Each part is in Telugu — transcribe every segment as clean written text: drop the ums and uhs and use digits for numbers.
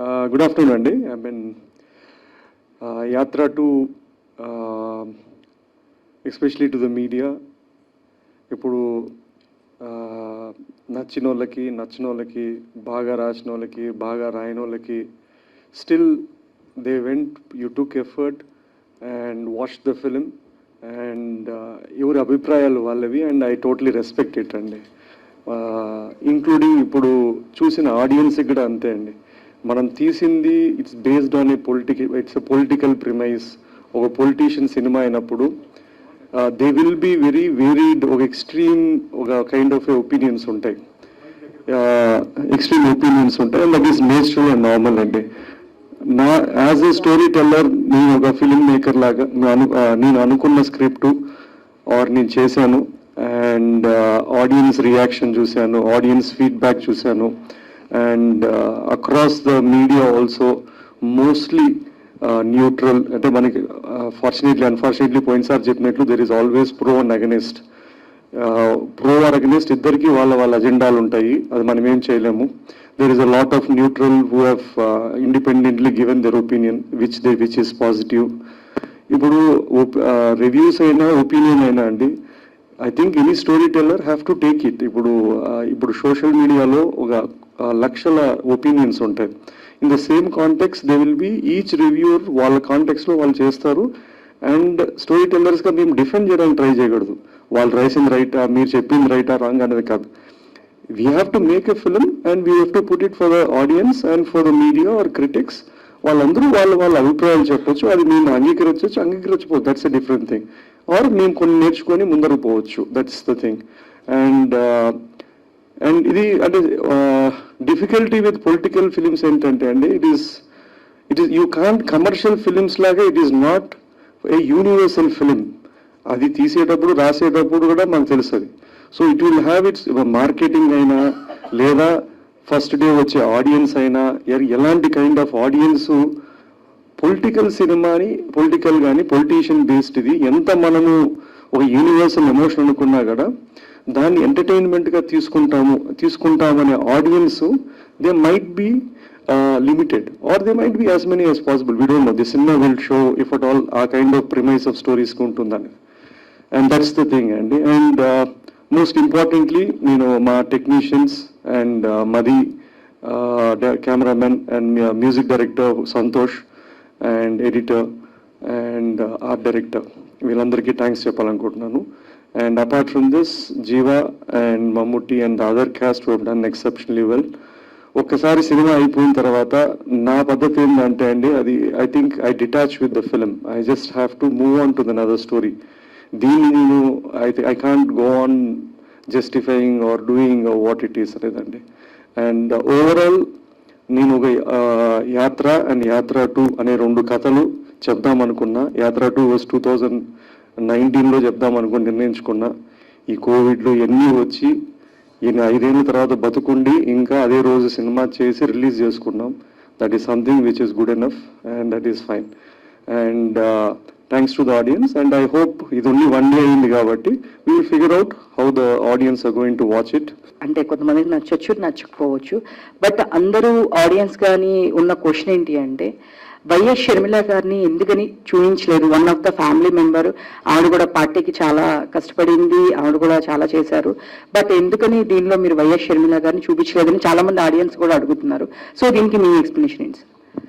Good afternoon, Andy. I've been Yatra to, especially to the media. ఇప్పుడు నచ్చిన వాళ్ళకి బాగా రాసిన వాళ్ళకి బాగా రాయని వాళ్ళకి still they went, you took effort and watch the film and ఎవరి అభిప్రాయాలు వాళ్ళవి and I totally respect it అండి. ఇంక్లూడింగ్ ఇప్పుడు చూసిన ఆడియన్స్ కూడా అంతే అండి. మనం తీసింది it's based on it's political premise. ఒక పొలిటీషియన్ సినిమా అయినప్పుడు they will be very varied, ఒక ఎక్స్ట్రీమ్ ఒక కైండ్ ఆఫ్ ఒపీనియన్స్ ఉంటాయి, ఎక్స్ట్రీమ్ ఒపీనియన్స్ ఉంటాయి. And that is natural and normal అండి. నా యాజ్ ఏ స్టోరీ టెల్లర్, నేను ఒక ఫిల్మ్ మేకర్ లాగా నేను అనుకున్న స్క్రిప్ట్ ఆర్ నేను చేశాను అండ్ ఆడియన్స్ రియాక్షన్ చూశాను, ఆడియన్స్ ఫీడ్బ్యాక్ చూశాను and across the media also mostly neutral. అంటే మనకి ఫార్చునేట్లీ అన్ఫార్చునేట్లీ పోయినసారి చెప్పినట్లు there is always pro and against. Pro or against ఇద్దరికి వాళ్ళ అజెండాలు ఉంటాయి, అది మనం ఏం చేయలేము. There is a lot of neutral who have independently given their opinion which is positive. ఇప్పుడు రివ్యూస్ అయినా ఒపీనియన్ అయినా అండి, I think any storyteller have to take it. ఇప్పుడు సోషల్ మీడియాలో ఒక లక్షల ఒపీనియన్స్ ఉంటాయి. In the same context they will B each reviewer వాళ్ళ కాంటెక్స్లో వాళ్ళు చేస్తారు. అండ్ స్టోరీ టెల్లర్స్గా మేము డిఫెండ్ చేయడానికి ట్రై చేయకూడదు. వాళ్ళు రాసింది రైటా, మీరు చెప్పింది రైటా, రాంగ్ అనేది కాదు. We have to make a film and we have to put it for the audience and for the media or critics. వాళ్ళందరూ వాళ్ళ అభిప్రాయాలు చెప్పొచ్చు, అది మేము అంగీకరించవచ్చు, that's a different thing. Or మేము కొన్ని నేర్చుకొని ముందరకు పోవచ్చు, దట్స్ ద థింగ్. అండ్ ఇది అంటే డిఫికల్టీ విత్ పొలిటికల్ ఫిలిమ్స్ ఏంటంటే అండి, it is you can't commercial films లాగా it is not a universal film. అది తీసేటప్పుడు రాసేటప్పుడు కూడా మనకు తెలుస్తుంది. So it will have its marketing అయినా లేదా ఫస్ట్ డే వచ్చే ఆడియన్స్ అయినా ఎలాంటి కైండ్ ఆఫ్ ఆడియన్స్. పొలిటికల్ సినిమాని పొలిటికల్ కానీ పొలిటీషియన్ బేస్డ్ ఇది ఎంత మనము ఒక యూనివర్సల్ ఎమోషన్ అనుకున్నా కూడా దాన్ని ఎంటర్టైన్మెంట్గా తీసుకుంటామనే audience they might be limited or they might be as many as possible. We don't know the cinema will show if at all a kind of premise of స్టోరీస్కి ఉంటుందని. అండ్ దట్స్ ద థింగ్ అండి. అండ్ మోస్ట్ ఇంపార్టెంట్లీ నేను మా టెక్నీషియన్స్ అండ్ మది cameraman and music director Santosh and editor and art director వీళ్ళందరికీ థ్యాంక్స్ చెప్పాలనుకుంటున్నాను. And apart from this Jiiva and Mammootty and other cast who have done exceptionally well. ఒక్కసారి సినిమా అయిపోయిన తర్వాత నా పద్ధతి ఏంటంటే అండి, అది I think I detach with the film. I just have to move on to another story. దీన్ని నేను I can't go on justifying or doing what it is అనేదండి. అండ్ ఓవరాల్ నేను ఒక యాత్ర అండ్ యాత్ర 2 అనే 2 కథలు చెప్దామనుకున్నా. యాత్ర 2 వాజ్ 2019లో చెప్దామనుకుని నిర్ణయించుకున్నా. ఈ కోవిడ్లో ఎన్ని వచ్చి 5 ఏళ్ళ తర్వాత బతుకుండి ఇంకా అదే రోజు సినిమా చేసి రిలీజ్ చేసుకున్నాం. That is something which is good enough and that is fine. And thanks to the audience and I hope ఇది ఓన్లీ 1 డే అయింది కాబట్టి we will figure out how the audience are going to watch it. అంటే కొంతమందికి నచ్చచ్చు, నచ్చకపోవచ్చు. బట్ అందరూ ఆడియన్స్ కానీ ఉన్న క్వశ్చన్ ఏంటి అంటే, వైఎస్ షర్మిల గారిని ఎందుకని చూపించలేదు? One of the family member, ఆవిడ కూడా పార్టీకి చాలా కష్టపడింది, ఆవిడ కూడా చాలా చేశారు. బట్ ఎందుకని దీనిలో మీరు వైఎస్ షర్మిల గారిని చూపించలేదని చాలా మంది ఆడియన్స్ కూడా అడుగుతున్నారు. సో దీనికి మీ ఎక్స్ప్లెనేషన్ ఏంటి?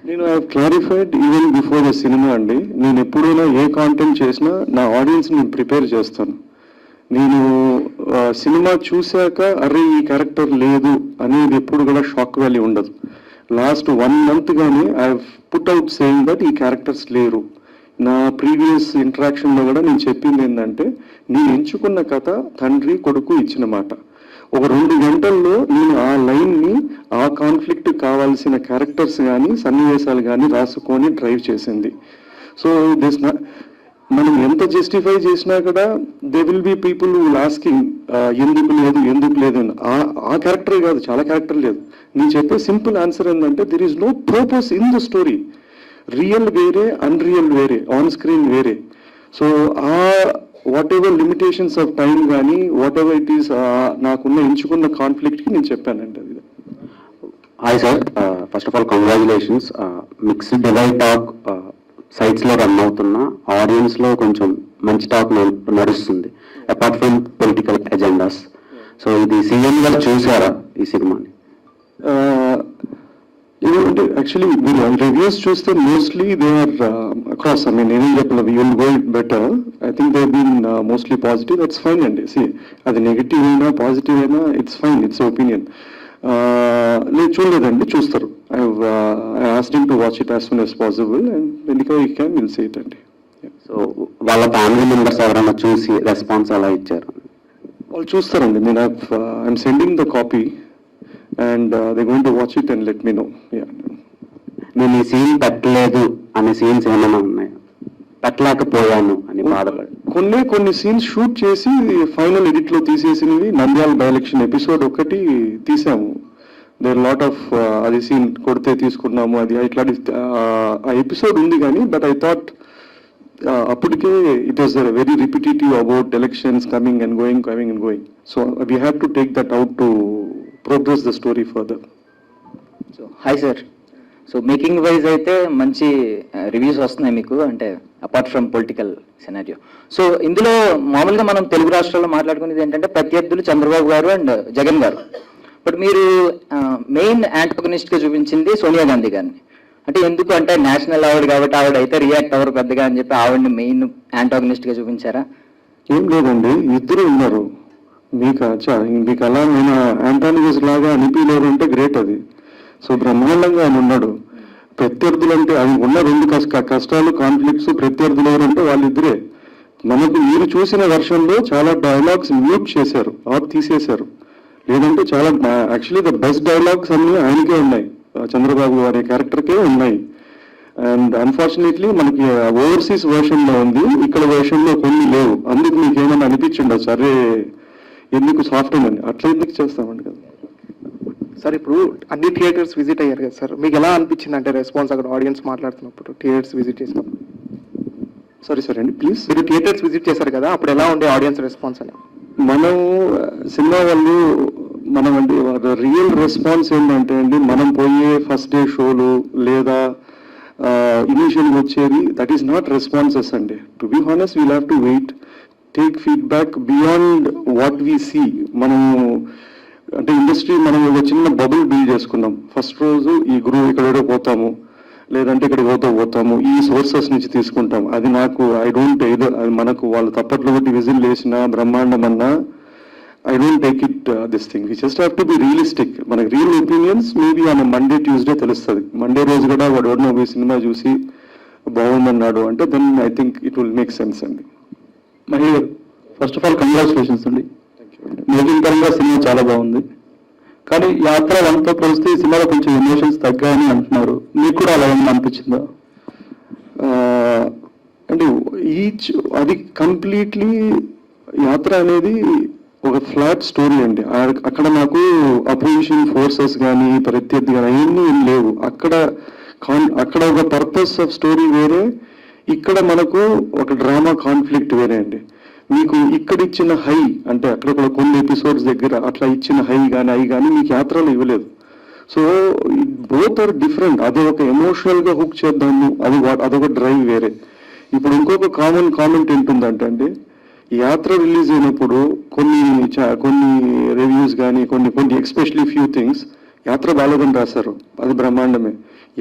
నేను I clarified even before the cinema అండి. నేను ఎప్పుడైనా ఏ కాంటెంట్ చేసినా నా ఆడియన్స్ నేను ప్రిపేర్ చేస్తాను. నేను సినిమా చూశాక అరే ఈ క్యారెక్టర్ లేదు అనేది ఎప్పుడు కూడా షాక్ వాల్యూ ఉండదు. లాస్ట్ 1 month కానీ I put out saying that ఈ క్యారెక్టర్స్ లేరు. నా ప్రీవియస్ ఇంటరాక్షన్లో కూడా నేను చెప్పింది ఏంటంటే, నేను ఎంచుకున్న కథ తండ్రి కొడుకు ఇచ్చిన మాట. ఒక 2 గంటల్లో నేను ఆ లైన్ని ఆ కాన్ఫ్లిక్ట్ కావాల్సిన క్యారెక్టర్స్ కానీ సన్నివేశాలు కానీ రాసుకొని డ్రైవ్ చేసింది. సో దిస్ మనం ఎంత జస్టిఫై చేసినా కూడా they will be people who asking ఎందుకు లేదు అని. ఆ క్యారెక్టరే కాదు, చాలా క్యారెక్టర్ లేదు. నేను చెప్పే సింపుల్ ఆన్సర్ ఏంటంటే there is no purpose in the story. Real వేరే, అన్రియల్ వేరే, ఆన్ స్క్రీన్ వేరే. So whatever limitations of time కానీ వాట్ ఎవర్ ఇట్ ఈస్ నాకున్న ఎంచుకున్న కాన్ఫ్లిక్ట్కి నేను చెప్పానండి. అది hi sir, first of all congratulations. Mixed divide talk సైట్స్లో రన్ అవుతున్న ఆడియన్స్లో కొంచెం మంచి టాక్ నడుస్తుంది, apart from political agendas. So ఇది సీఎం గారు చూసారా ఈ సినిమాని? ఏమంటే యాక్చువల్లీ మీరు రివ్యూస్ చూస్తే mostly they are across. I mean ఏం చెప్పలేదు, you will go it better. I think they been mostly positive. That's fine అండి. సి అది నెగిటివ్ అయినా పాజిటివ్ అయినా ఇట్స్ ఫైన్, ఇట్స్ ఒపీనియన్. నేను చూడలేదండి, చూస్తారు. I asked him to watch it as soon as possible and when you can will see it అండి. సో వాళ్ళ ఫ్యామిలీ మెంబర్స్ ఎవరైనా చూసి రెస్పాన్స్ అలా ఇచ్చారు? వాళ్ళు చూస్తారండి. నేను I'm sending the copy and they going to watch it and let me know. నేను ఈ సీన్ పెట్టలేదు అనే సీన్స్ ఏమైనా ఉన్నాయా? పెట్టలేకపోయాను అని బాధపడి కొన్ని సీన్స్ షూట్ చేసి ఫైనల్ ఎడిట్ లో తీసేసినవి. నంద్యాల బై ఎలక్షన్ ఎపిసోడ్ ఒకటి తీసాము. దేర్ లాట్ ఆఫ్ అది సీన్ కొడితే తీసుకున్నాము, అది ఇట్లాంటి ఆ ఎపిసోడ్ ఉంది కానీ బట్ ఐ థాట్ అప్పటికే it was very repetitive about elections coming and going. So we have to take that out to progress the story further. So hi sir, so making wise అయితే మంచి రివ్యూస్ వస్తున్నాయి మీకు, అంటే apart from political scenario. So ఇందులో మామూలుగా మనం తెలుగు రాష్ట్రాల్లో మాట్లాడుకునేది ఏంటంటే ప్రత్యర్థులు చంద్రబాబు గారు అండ్ జగన్ గారు. బట్ మీరు మెయిన్ యాంటగనిస్ట్ గా చూపించింది సోనియా గాంధీ గారిని. అంటే ఎందుకు అంటే నేషనల్ అవార్డు కాబట్టి ఆవిడ అయితే రియాక్ట్ అవ్వరు పెద్దగా అని చెప్పి ఆవిడని మెయిన్ యాంటగనిస్ట్ గా చూపించారా? ఏం లేదండి, ఇద్దరు ఉన్నారు. మీకు అలా నేను యాంటానిగస్ లాగా అనిపించలేరు అంటే గ్రేట్ అది. సో బ్రహ్మాండంగా ఆయన ఉన్నాడు. ప్రత్యర్థులు అంటే ఆయన ఉన్న రెండు కష్టాలు, కాన్ఫ్లిక్ట్స్, ప్రత్యర్థులు ఎవరంటే వాళ్ళిద్దరే. మనకు మీరు చూసిన వర్షన్లో చాలా డైలాగ్స్ మ్యూట్ చేశారు, తీసేశారు. లేదంటే చాలా యాక్చువల్లీ ద బెస్ట్ డైలాగ్స్ అన్ని ఆయనకే ఉన్నాయి, చంద్రబాబు గారి క్యారెక్టర్కే ఉన్నాయి. అండ్ అన్ఫార్చునేట్లీ మనకి ఓవర్సీస్ వర్షన్ లో ఉంది, ఇక్కడ వర్షన్ లో కొన్ని లేవు. అందుకు మీకు ఏమైనా అనిపించిండదు, సరే ఎందుకు సాఫ్ట్ ఉందండి, అట్లా ఎందుకు చేస్తామండి కదా సార్. ఇప్పుడు అన్ని థియేటర్స్ విజిట్ అయ్యారు కదా సార్, మీకు ఎలా అనిపించింది అంటే రెస్పాన్స్ అక్కడ ఆడియన్స్ మాట్లాడుతున్నప్పుడు థియేటర్స్ విజిట్ చేసినప్పుడు? సరే అండి ప్లీజ్. మీరు థియేటర్స్ విజిట్ చేశారు కదా, అప్పుడు ఎలా ఉండే ఆడియన్స్ రెస్పాన్స్ అని? మనం సినిమా వాళ్ళు మనం అంటే రియల్ రెస్పాన్స్ ఏంటంటే అండి, మనం పోయే ఫస్ట్ డే షోలు లేదా ఇనిషియల్గా వచ్చేది దట్ ఈస్ నాట్ రెస్పాన్సెస్ అండి. To be honest we'll have to wait, take feedback beyond what we see. మనము అంటే ఇండస్ట్రీ మనం ఒక చిన్న బబుల్ బిల్డ్ చేసుకున్నాం. ఫస్ట్ రోజు ఈ గురువు ఇక్కడ పోతాము, లేదంటే ఇక్కడ పోతాము, ఈ సోర్సెస్ నుంచి తీసుకుంటాం. అది నాకు ఐ డోంట్ ఎయిదర్, అది మనకు వాళ్ళు తప్పట్లో బట్టి విజిల్ వేసినా బ్రహ్మాండం అన్నా I don't take it this thing. We just have to be realistic. మనకి real opinions maybe on Monday Tuesday తెలుస్తుంది. మండే రోజు కూడా వాడు ఎవరినో పోయి సినిమా చూసి బాగుందన్నాడు అంటే then I think it will make sense అండి. Mahi garu, first of all congratulations అండి. మేకింగ్ పరంగా సినిమా చాలా బాగుంది, కానీ యాత్ర అంతా పోలిస్తే ఈ సినిమాలో కొంచెం ఎమోషన్స్ తగ్గాయని అంటున్నారు. మీకు కూడా అలా ఏమన్నా అనిపించిందా? అంటే అది కంప్లీట్లీ యాత్ర అనేది ఒక ఫ్లాట్ స్టోరీ అండి. అక్కడ నాకు అపోజిషన్ ఫోర్సెస్ కానీ ప్రత్యర్థి కానీ అవన్నీ ఏం లేవు. అక్కడ ఒక పర్పస్ ఆఫ్ స్టోరీ వేరే, ఇక్కడ మనకు ఒక డ్రామా కాన్ఫ్లిక్ట్ వేరే అండి. మీకు ఇక్కడ ఇచ్చిన హై అంటే అక్కడ కూడా కొన్ని ఎపిసోడ్స్ దగ్గర అట్లా ఇచ్చిన హై కానీ మీకు యాత్రలో ఇవ్వలేదు. So both are different. అది ఒక ఎమోషనల్ గా హుక్ చేద్దాము, అదొక డ్రైవ్ వేరే. ఇప్పుడు ఇంకొక కామెంట్ ఏంటుందంటే అండి, యాత్ర రిలీజ్ అయినప్పుడు కొన్ని రివ్యూస్ కానీ కొన్ని ఎక్స్పెషలీ ఫ్యూ థింగ్స్ యాత్ర బాలేదని రాశారు, అది బ్రహ్మాండమే.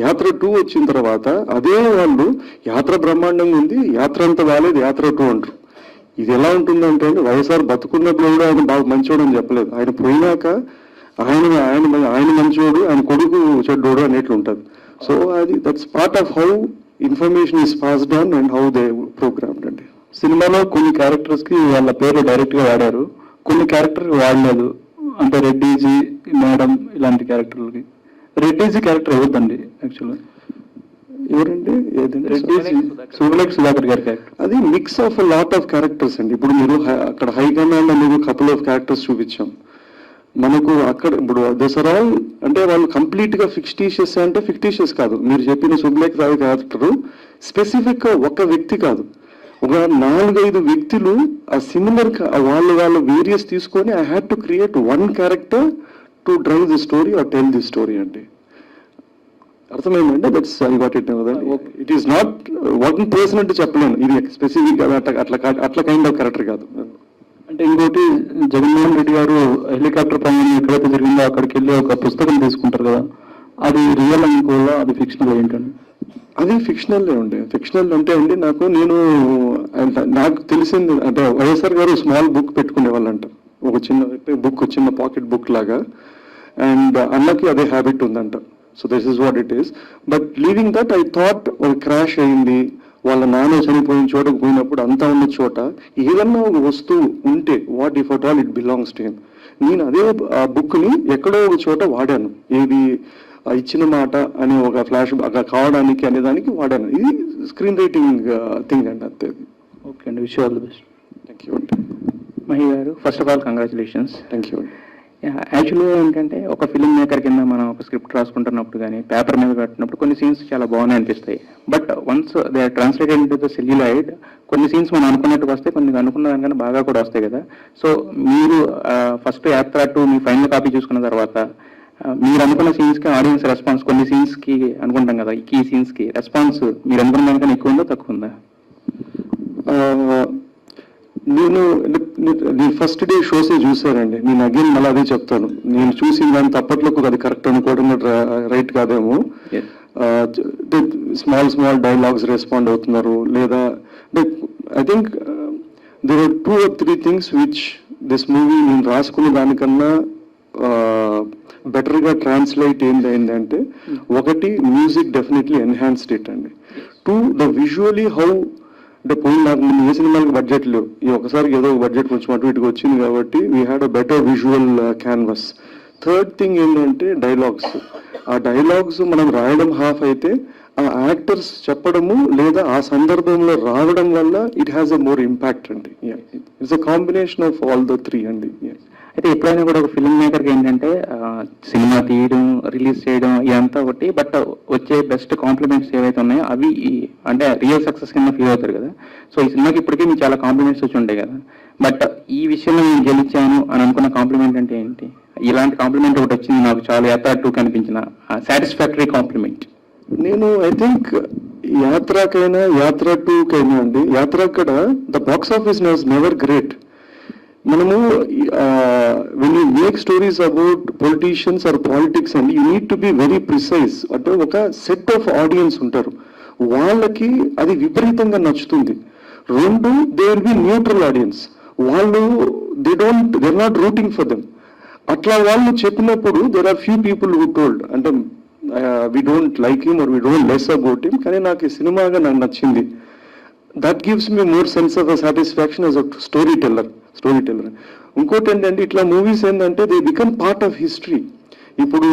యాత్ర 2 వచ్చిన తర్వాత అదే వాళ్ళు యాత్ర బ్రహ్మాండంగా ఉంది, యాత్ర అంతా బాలేదు, యాత్ర 2 అంటారు. ఇది ఎలా ఉంటుందంటే అండి, వైఎస్ఆర్ బతుకున్నప్పుడు కూడా ఆయన బాగా మంచోడు అని చెప్పలేదు, ఆయన పోయినాక ఆయన మంచోడు, ఆయన కొడుకు చెడ్డోడు అనేట్లు ఉంటుంది. సో అది that's part of how information is passed on and how they programmed అండి. సినిమాలో కొన్ని క్యారెక్టర్స్ కి వాళ్ళ పేరు డైరెక్ట్ గా వాడారు, కొన్ని క్యారెక్టర్ వాడలేదు. అంటే రెడ్డిజీ, మేడం ఇలాంటి క్యారెక్టర్లకి. రెడ్డిజీ క్యారెక్టర్ ఇవ్వద్దండి యాక్చువల్గా. ఎవరండి? రెడ్డిజీ సుబ్రలేఖ సుధాకర్ గారి క్యారెక్టర్. అది mix of lot of characters అండి. ఇప్పుడు మీరు అక్కడ హైకమాండ్ అనేది కపుల్ ఆఫ్ క్యారెక్టర్స్ చూపించాం. మనకు అక్కడ ఇప్పుడు దసరా అంటే వాళ్ళు కంప్లీట్ గా ఫిక్టిషియస్ అంటే ఫిక్టిషియస్ కాదు. మీరు చెప్పిన సుబ్లేఖ రావు క్యారెక్టర్ స్పెసిఫిక్ గా ఒక వ్యక్తి కాదు, ఒక 4-5 వ్యక్తులు ఆ సిమిలర్ వాళ్ళ వేరియస్ తీసుకొని I had to create one character to drive the story or tell the story అండి. అర్థమైందంటే that's I got it. It is not working person అంటే చెప్పలేను, ఇది స్పెసిఫిక్ అట్లా కైండ్ ఆఫ్ క్యారెక్టర్ కాదు. అంటే ఇంకోటి, జగన్మోహన్ రెడ్డి గారు హెలికాప్టర్ ప్రమాణం ఎక్కడైతే జరిగిందో అక్కడికి వెళ్ళి ఒక పుస్తకం తీసుకుంటారు కదా, అది రియల్ అనుకోవాలా, అది ఫిక్షనల్ ఏంటండి? అది ఫిక్షనల్లే ఉండే. ఫిక్షనల్ అంటే అండి నాకు తెలిసింది అంటే వైఎస్ఆర్ గారు స్మాల్ బుక్ పెట్టుకునే వాళ్ళంట, ఒక చిన్న బుక్, చిన్న పాకెట్ బుక్ లాగా. అండ్ అన్నకి అదే హ్యాబిట్ ఉందంట. So this is what it is. But leaving that I thought ఒక క్రాష్ అయింది, వాళ్ళ నాన్న చనిపోయిన చోటకు పోయినప్పుడు అంతా ఉన్న చోట ఏదన్నా ఒక వస్తువు ఉంటే what if at all it belongs to him. నేను అదే ఆ బుక్ని ఎక్కడో ఒక చోట వాడాను. ఏది ఇచ్చిన మాట అనే ఒక ఫ్లాష్ కావడానికి అనే దానికి వాడాను. ఇది స్క్రీన్ రైటింగ్ థింగ్ అండి, అంతే. ఓకే అండి, wish all the best. Thank you అండి. Mahi garu, first of all congratulations. Thank you అండి. యాక్చువల్గా ఏంటంటే ఒక ఫిల్మ్ మేకర్ కింద మనం ఒక స్క్రిప్ట్ రాసుకుంటున్నప్పుడు కానీ పేపర్ మీద పెట్టినప్పుడు కొన్ని సీన్స్ చాలా బాగున్నాయి అనిపిస్తాయి. But once they are translated into the celluloid, కొన్ని సీన్స్ మనం అనుకున్నట్టు వస్తాయి, కొన్ని అనుకున్న దానికన్నా బాగా కూడా వస్తాయి కదా. సో మీరు ఫస్ట్ యాత్ర 2 మీ ఫైనల్ కాపీ చూసుకున్న తర్వాత మీరు అనుకున్న సీన్స్కి ఆడియన్స్ రెస్పాన్స్, కొన్ని సీన్స్కి అనుకుంటాం కదా, ఈ సీన్స్కి రెస్పాన్స్ మీరు అనుకున్న దానికన్నా ఎక్కువ ఉందా తక్కువ ఉందా? నేను ఫస్ట్ డే షోసే చూసానండి. నేను అగైన్ మళ్ళీ అదే చెప్తాను, నేను చూసిన దాని తప్పట్లో అది కరెక్ట్ అనుకోవడం రైట్ కాదేమో. స్మాల్ డైలాగ్స్ రెస్పాండ్ అవుతున్నారు లేదా, I think there are 2 or 3 things which this movie నేను రాసుకున్న దానికన్నా బెటర్గా ట్రాన్స్లేట్ ఏంటంటే, ఒకటి మ్యూజిక్ డెఫినెట్లీ ఎన్హాన్స్డ్ ఇట్ అండి. 2 ద విజువలీ హౌ, అంటే పోయిన నాకు ఏ సినిమాలకు బడ్జెట్ లేవు, ఈ ఒకసారికి ఏదో బడ్జెట్ కొంచెం అటు ఇటుకు వచ్చింది కాబట్టి we had a better visual canvas. Third thing ఏంటంటే డైలాగ్స్. ఆ డైలాగ్స్ మనం రాయడం హాఫ్ అయితే, ఆ యాక్టర్స్ చెప్పడము లేదా ఆ సందర్భంలో రావడం వల్ల it has a more impact అండి. It's a combination of all the 3 అండి. అయితే ఎప్పుడైనా కూడా ఒక ఫిల్మ్ మేకర్కి ఏంటంటే సినిమా తీయడం, రిలీజ్ చేయడం ఇదంతా ఒకటి, బట్ వచ్చే బెస్ట్ కాంప్లిమెంట్స్ ఏవైతే ఉన్నాయో అవి అంటే రియల్ సక్సెస్ కింద ఫీల్ అవుతారు కదా. సో ఈ సినిమాకి ఇప్పటికీ మీకు చాలా కాంప్లిమెంట్స్ వచ్చి ఉంటాయి కదా, బట్ ఈ విషయంలో నేను గెలిచాను అని అనుకున్న కాంప్లిమెంట్ అంటే ఏంటి? ఇలాంటి కాంప్లిమెంట్ ఒకటి వచ్చింది నాకు చాలా యాత్ర 2 కనిపించిన సాటిస్ఫాక్టరీ కాంప్లిమెంట్. నేను ఐ థింక్ యాత్రకైనా యాత్ర 2కైనా అండి, యాత్ర అక్కడ the box office was never great. మనము when you make stories about politicians or politics అండి, you need to be very precise. అంటే ఒక సెట్ ఆఫ్ ఆడియన్స్ ఉంటారు, వాళ్ళకి అది విపరీతంగా నచ్చుతుంది. 2, they will be neutral audiences, వాళ్ళు they not rooting for them. అట్లా వాళ్ళు చెప్పినప్పుడు there are few people who told అంటే we don't like him or we don't less about him, కానీ నాకు ఈ సినిమాగా నాకు నచ్చింది. That gives me more sense of satisfaction as a story teller. ఇంకోటి ఏంటంటే, ఇట్లా మూవీస్ ఏంటంటే they become part of history. ఇప్పుడు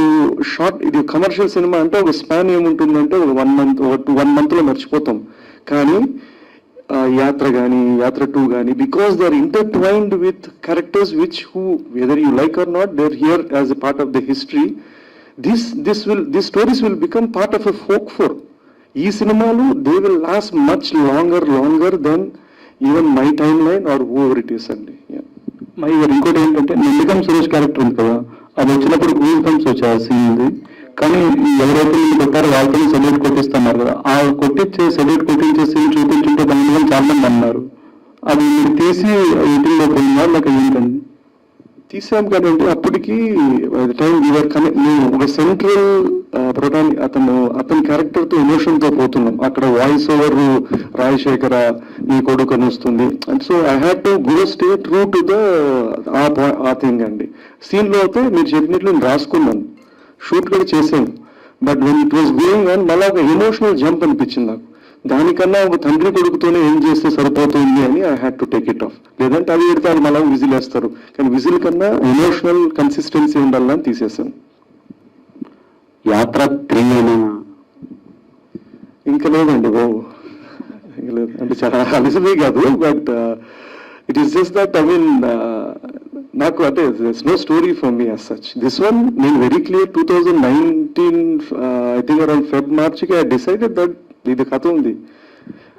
ఇది కమర్షియల్ సినిమా అంటే ఒక స్పాన్ ఏముంటుందంటే ఒక 1 month లో మర్చిపోతాం. కానీ యాత్ర కానీ యాత్ర 2 కానీ, because they are intertwined with characters which whether you like or not, they are here as a part of the history. This stories will become part of a folklore. ఈ సినిమాలు they will last much longer then even my timeline or over it is అండి. మరి ఇంకోటి ఏంటంటే, నందిగం సురేష్ క్యారెక్టర్ ఉంది కదా, అది వచ్చినప్పుడు గూస్ బంప్స్ వచ్చే ఆ సీన్ ఉంది. కానీ ఎవరైతే మీరు కొట్టారో వాళ్ళతో సెల్యూట్ కొట్టిస్తున్నారు కదా, ఆ సెల్యూట్ కొట్టించే సీన్ చూపించుంటే దాని మీద చాలా మంది అన్నారు. అది మీరు తీసి ఇంటిలో పోయినా లేక ఏంటండి? తీసాం కదండి, అప్పటికి మేము ఒక సెంట్రల్ అతని క్యారెక్టర్ తో ఎమోషన్ తో పోతున్నాం. అక్కడ వాయిస్ ఓవర్ రాజశేఖర నీ కొడుకు అని వస్తుంది. And so I had to go stay true to the ఆ థింగ్ అండి. సీన్ లో అయితే మీరు చెప్పినట్లు నేను రాసుకున్నాను, షూట్ కూడా చేశాను. But when it was going on మళ్ళీ ఒక ఎమోషనల్ జంప్ అనిపించింది నాకు. దానికన్నా ఒక తండ్రి కొడుకుతోనే ఏం చేస్తే సరిపోతుంది అని I had to take it of. లేదంటే అది పెడతారు మళ్ళీ విజిల్ వేస్తారు, కానీ విజిల్ కన్నా ఎమోషనల్ కన్సిస్టెన్సీ ఉండాలని తీసేసాను. యాత్ర 3 ఇంకా లేదండి బాబు, ఇంకా లేదు. అంటే చాలా అలసమే కాదు, but it is just that I mean నాకు అంటే no story for me as such. This one నేను very clear 2019 I think around March-కి ఐ డిసైడెడ్ దట్ ఇది కథ ఉంది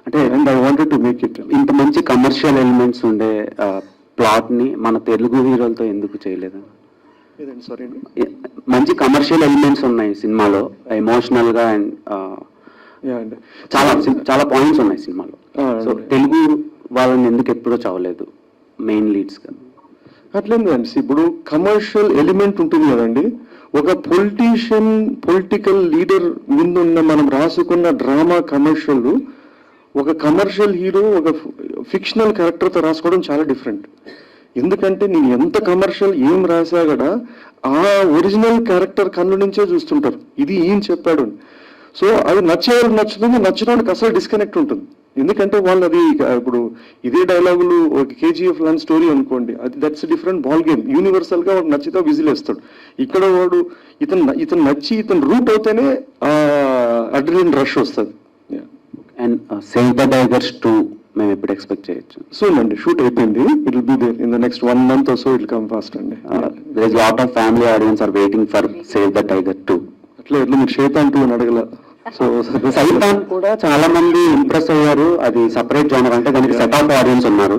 అంటే, and I wanted to make it. ఇంత మంచి కమర్షియల్ ఎలిమెంట్స్ ఉండే ప్లాట్ ని మన తెలుగు హీరోలతో ఎందుకు చేయలేదు? ఇదండి సారీ అండి. మంచి కమర్షియల్ ఎలిమెంట్స్ ఉన్నాయి సినిమాలో, ఎమోషనల్ గా అండ్ యా అండి. చాలా పాయింట్స్ ఉన్నాయి సినిమాలో. సో తెలుగు వాళ్ళని ఎందుకు ఎప్పుడూ చదవలేదు మెయిన్ లీడ్స్ గా? అట్లేం అండి, ఇప్పుడు కమర్షియల్ ఎలిమెంట్ ఉంటుంది కదండి. ఒక పొలిటికల్ లీడర్ ముందున్న మనం రాసుకున్న డ్రామా కమర్షియల్, ఒక కమర్షియల్ హీరో ఒక ఫిక్షనల్ క్యారెక్టర్తో రాసుకోవడం చాలా డిఫరెంట్. ఎందుకంటే నేను ఎంత కమర్షియల్ ఏం రాసా కూడా ఆ ఒరిజినల్ క్యారెక్టర్ కన్ను నుంచే చూస్తుంటారు, ఇది ఏం చెప్పాడు. సో అది నచ్చేవాళ్ళకి నచ్చుతుంది, నచ్చినోడికి అసలు డిస్కనెక్ట్ ఉంటుంది. ఎందుకంటే వాళ్ళు అది ఇప్పుడు ఇదే డైలాగులు ఒక కేజీఎఫ్ లాంటి స్టోరీ అనుకోండి, అది that's different ball game. Universal గా వాడు నచ్చితే విజిలేస్తాడు. ఇక్కడ వాడు ఇతను నచ్చి ఇతను రూట్ అవుతేనే అడ్రినలిన్ రష్ వస్తుంది. అండ్ సేవ్ ద టైగర్స్ 2 మేము ఎప్పుడు ఎక్స్పెక్ట్ చేయొచ్చు? సూన్ అండి, షూట్ అయిపోయింది. It will be there in the next 1 month or so. It come fast అండి. there is a lot of family audience are waiting for Save the Tiger 2. అట్లా ఎట్లా మీరు శైతాన్ 2 అని అడగల. సో సైతాన్ కూడా చాలా మంది ఇంప్రెస్ అయ్యారు. అది సపరేట్ జోనర్, అంటే దానికి సెట్ ఆఫ్ ఆడియన్స్ ఉన్నారు,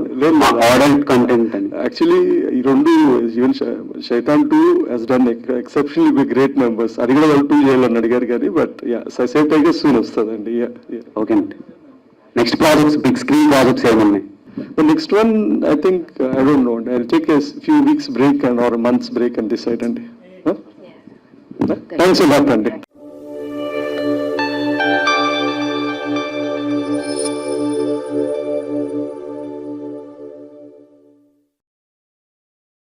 అడల్ట్ కంటెంట్ అని. యాక్చువల్లీ ఈ రెండు even Shaitan 2 he's done exceptionally with great members. అది కూడా వాళ్ళు 2 చేయాలని అడిగారు కానీ, బట్ సేవ్ టైగర్ సూన్ వస్తుందండి. ఓకే అండి. Next projects, big screen projects ఏమున్నాయి? The next one, I think, I don't know. I'll take a few weeks break or a month's break and decide. And thanks a lot, Andy.